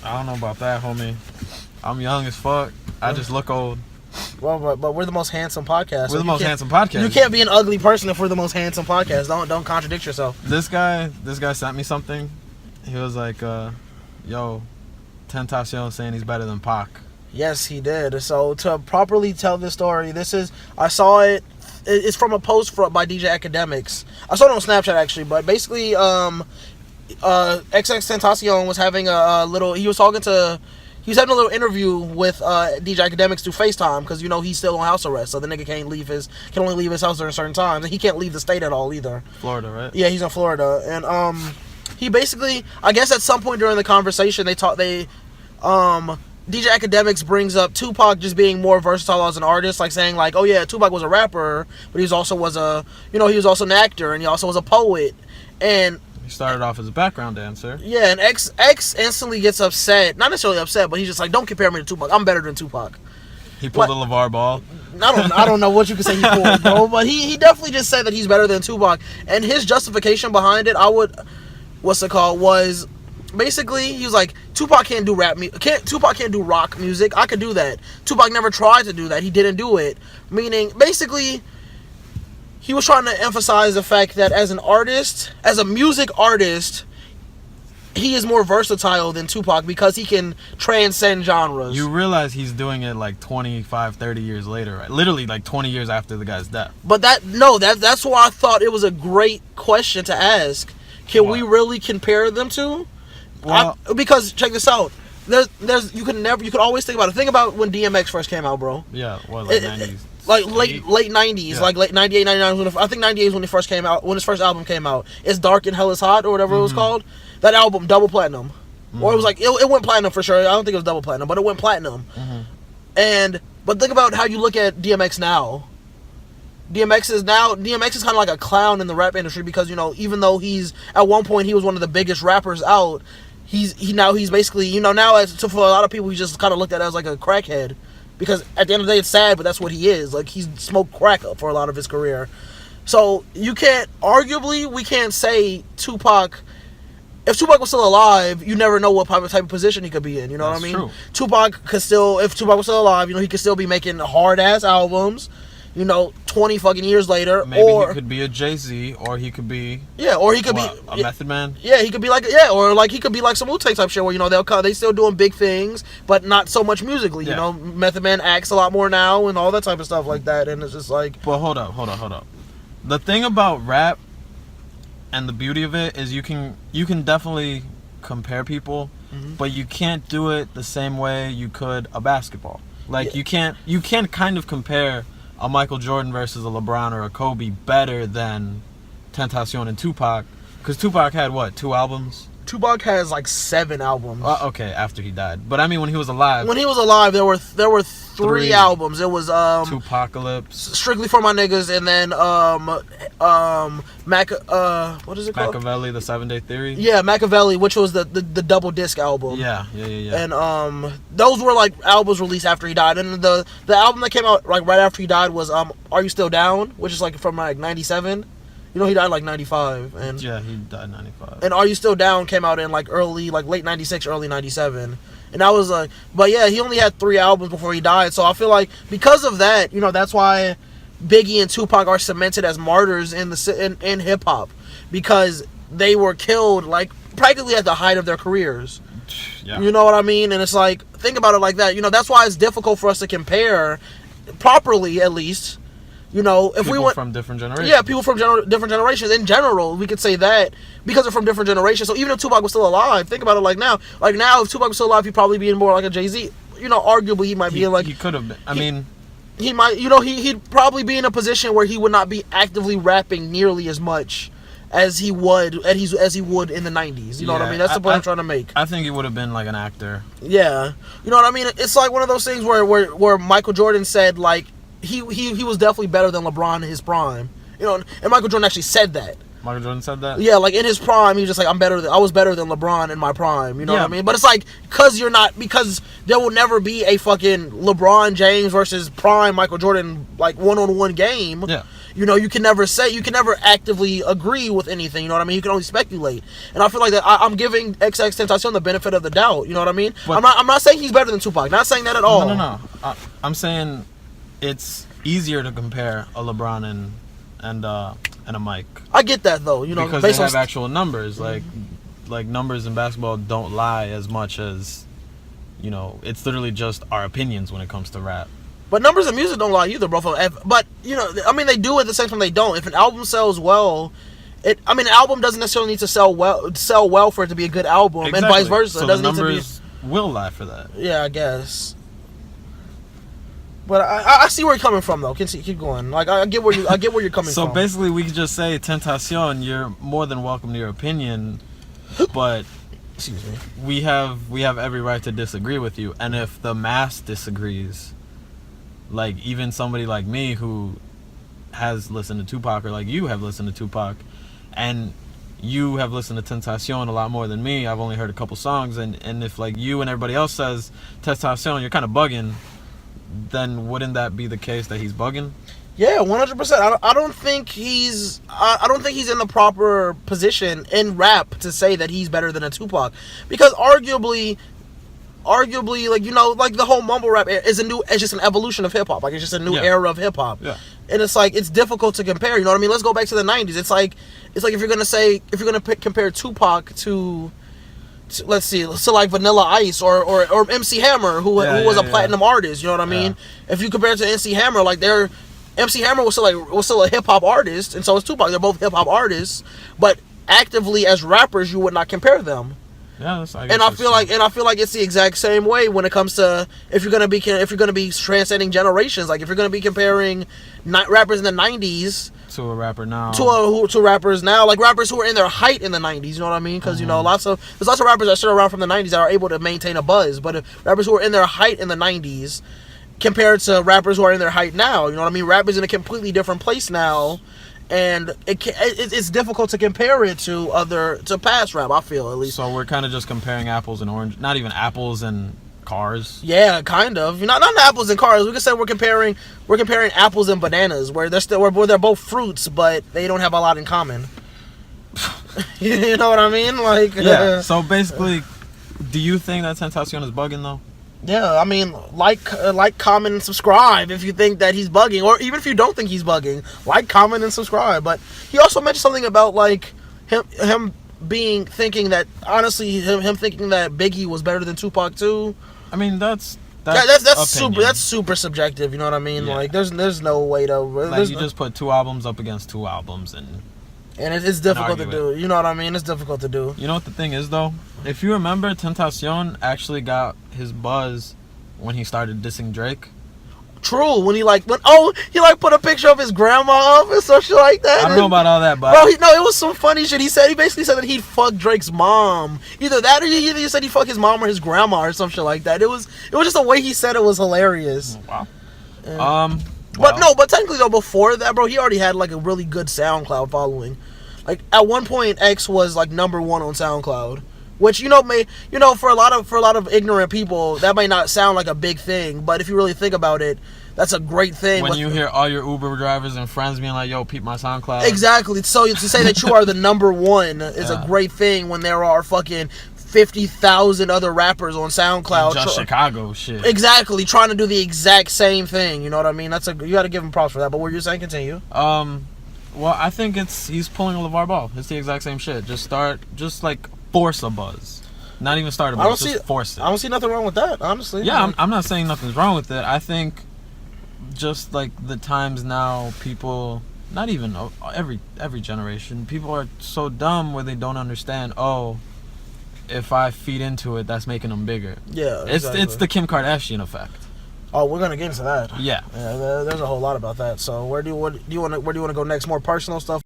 I don't know about that, homie. I'm young as fuck. I just look old. Well, but we're the most handsome podcast. We're the most handsome podcast. You can't be an ugly person if we're the most handsome podcast. Don't contradict yourself. This guy sent me something. He was like, yo, XXXtentacion saying he's better than Pac. Yes, he did. So to properly tell this story, I saw it. It's from a post by DJ Academics. I saw it on Snapchat actually, but basically, XXXtentacion was having a little. He was having a little interview with DJ Academics through FaceTime because he's still on house arrest, so the nigga can only leave his house during certain times, and he can't leave the state at all either. Florida, right? Yeah, he's in Florida, and he basically, I guess at some point during the conversation, DJ Academics brings up Tupac just being more versatile as an artist, like saying like, oh yeah, Tupac was a rapper, but he was also an actor, and he also was a poet, and he started off as a background dancer. Yeah, and X instantly gets upset, not necessarily upset, but he's just like, don't compare me to Tupac. I'm better than Tupac. He pulled a LeVar Ball. I don't know what you can say he pulled, bro, but he definitely just said that he's better than Tupac, and his justification behind it, was basically, he was like, Tupac can't do Tupac can't do rock music. I could do that. Tupac never tried to do that. He didn't do it. Meaning, basically, he was trying to emphasize the fact that as a music artist, he is more versatile than Tupac because he can transcend genres. You realize he's doing it like 25, 30 years later, right? Literally like 20 years after the guy's death. But that's why I thought it was a great question to ask. Can we really compare them to? Well, because check this out. You could always think about it. Think about when DMX first came out, bro. Yeah, what, like 90s? Like late 90s, yeah. Like late 98, 99. I think 98 is when it first came out. When his first album came out, It's Dark and Hell Is Hot or whatever it was called. That album, double platinum, or it was like it went platinum for sure. I don't think it was double platinum, but it went platinum. But think about how you look at DMX now. DMX is kind of like a clown in the rap industry because even though he's at one point he was one of the biggest rappers out. He's basically, for a lot of people, he's just kind of looked at as like a crackhead. Because at the end of the day, it's sad, but that's what he is. Like, he's smoked crack for a lot of his career. So, we can't say Tupac... If Tupac was still alive, you never know what type of position he could be in, you know what I mean? True. If Tupac was still alive, he could still be making hard-ass albums, 20 fucking years later. Maybe he could be a Jay-Z, or he could be... Yeah, or he could be... A Method Man? Yeah, he could be like... Yeah, or like he could be like some Wu-Tang type shit where, they still doing big things, but not so much musically, Method Man acts a lot more now and all that type of stuff like that, and it's just like... But hold up. The thing about rap and the beauty of it is you can definitely compare people, but you can't do it the same way you could a basketball. Like, you can't kind of compare a Michael Jordan versus a LeBron or a Kobe better than XXXtentacion and Tupac, because Tupac had what, 2 albums? Tupac has like 7 albums. Okay, after he died. But I mean, when he was alive. When he was alive, there were 3 albums. It was Tupacalypse, Strictly for My Niggas, and then what is it called? Machiavelli, The 7-Day Theory. Yeah, Machiavelli, which was the double disc album. Yeah. And those were like albums released after he died. And the album that came out like right after he died was Are You Still Down, which is like from like 97. He died like 95, and yeah, he died 95. And Are You Still Down came out in like late 96, early 97. And I was like, but yeah, he only had 3 albums before he died. So I feel like because of that, that's why Biggie and Tupac are cemented as martyrs in hip hop, because they were killed like practically at the height of their careers. Yeah. You know what I mean? And it's like, think about it like that. That's why it's difficult for us to compare properly, at least. If people we went from different generations. Yeah, people from different generations. In general, we could say that because they're from different generations. So even if Tupac was still alive, think about it like now. Like now, if Tupac was still alive, he'd probably be in more like a Jay-Z. Arguably he might be in like... He could have been. I mean... He might... he'd probably be in a position where he would not be actively rapping nearly as much as he would in the 90s. You know what I mean? That's the point I'm trying to make. I think he would have been like an actor. Yeah. You know what I mean? It's like one of those things where Michael Jordan said like... He was definitely better than LeBron in his prime, and Michael Jordan actually said that. Michael Jordan said that? Yeah, like in his prime, he was just like, I was better than LeBron in my prime, you know what I mean? But it's like, because there will never be a fucking LeBron James versus prime Michael Jordan, like, one-on-one game. Yeah. You know, you can never actively agree with anything. You know what I mean? You can only speculate. And I feel like that I'm giving XXXtentacion the benefit of the doubt. You know what I mean? But I'm not saying he's better than Tupac. Not saying that at all. No. I'm saying it's easier to compare a LeBron and a Mike. I get that though. You know, because they have actual numbers. Like numbers in basketball don't lie as much as, you know, it's literally just our opinions when it comes to rap. But numbers in music don't lie either, bro. But, you know, I mean, they do at the same time they don't. If an album sells well, an album doesn't necessarily need to sell well for it to be a good album, exactly. And vice versa. So it doesn't the numbers need to be, will lie for that. Yeah, I guess. But I see where you're coming from, though. Keep going. Like, I get where you're coming from. So basically, we could just say, Tentacion, you're more than welcome to your opinion, but excuse me, we have every right to disagree with you. And if the mass disagrees, like even somebody like me who has listened to Tupac, or like you have listened to Tupac, and you have listened to Tentacion a lot more than me, I've only heard a couple songs, and if like you and everybody else says Tentacion, you're kind of bugging, then wouldn't that be the case that he's bugging? Yeah, 100%. I don't think he's in the proper position in rap to say that he's better than a Tupac, because arguably, like, you know, like the whole mumble rap is just an evolution of hip hop. Like, it's just a new era of hip hop. Yeah. And it's like, it's difficult to compare. You know what I mean? Let's go back to the 90s. It's like if you're gonna compare Tupac to let's see, so like Vanilla Ice or MC Hammer, who was a platinum artist. You know what I mean? If you compare it to MC Hammer, like MC Hammer was still a hip hop artist, and so is Tupac. They're both hip hop artists, but actively as rappers, you would not compare them. Yeah, I feel like it's the exact same way when it comes to if you're gonna be transcending generations. Like if you're gonna be comparing rappers in the 90s to a rapper now, to rappers now, like rappers who are in their height in the 90s. You know what I mean? Because you know, there's lots of rappers that still around from the 90s that are able to maintain a buzz. But if rappers who are in their height in the 90s compared to rappers who are in their height now, you know what I mean? Rap is in a completely different place now. And it's difficult to compare it to past rap, I feel, at least. So we're kind of just comparing apples and oranges, not even apples and cars. Yeah, kind of. Not apples and cars. We could say we're comparing apples and bananas, where they're both fruits, but they don't have a lot in common. You know what I mean? Like, yeah. So basically, do you think that Tentacion is bugging though? Yeah, I mean, like, comment, and subscribe if you think that he's bugging, or even if you don't think he's bugging, like, comment, and subscribe. But he also mentioned something about like him thinking that Biggie was better than Tupac too. I mean, that's super subjective. You know what I mean? Yeah. Like, there's no way to like you just put two albums up against two albums and it's difficult to do. You know what I mean? It's difficult to do. You know what the thing is though? If you remember, Tentacion actually got his buzz when he started dissing Drake. True. When he put a picture of his grandma up and some shit like that. I don't know about all that, but bro, it was some funny shit. He basically said that he'd fuck Drake's mom. Either that, or he said he'd fuck his mom or his grandma or some shit like that. It was just the way he said it was hilarious. Wow. Yeah. But technically though, before that, bro, he already had like a really good SoundCloud following. Like at one point, X was like #1 on SoundCloud, which for a lot of ignorant people that might not sound like a big thing, but if you really think about it, that's a great thing. When you hear all your Uber drivers and friends being like, "Yo, peep my SoundCloud." Exactly. So to say that you are the #1 is a great thing when there are fucking 50,000 other rappers on SoundCloud. Just Chicago shit. Exactly, trying to do the exact same thing. You know what I mean? You got to give him props for that. But what you're saying, continue. Well, I think he's pulling a LeVar Ball. It's the exact same shit. Just force a buzz. Not even start a buzz. Just force it. I don't see nothing wrong with that, honestly. Yeah, I'm not saying nothing's wrong with it. I think just like the times now, people, not even every generation, people are so dumb where they don't understand. Oh, if I feed into it, that's making them bigger. Yeah, exactly. It's the Kim Kardashian effect. Oh, we're gonna get into that. Yeah. There's a whole lot about that. So where do you want to go next? More personal stuff.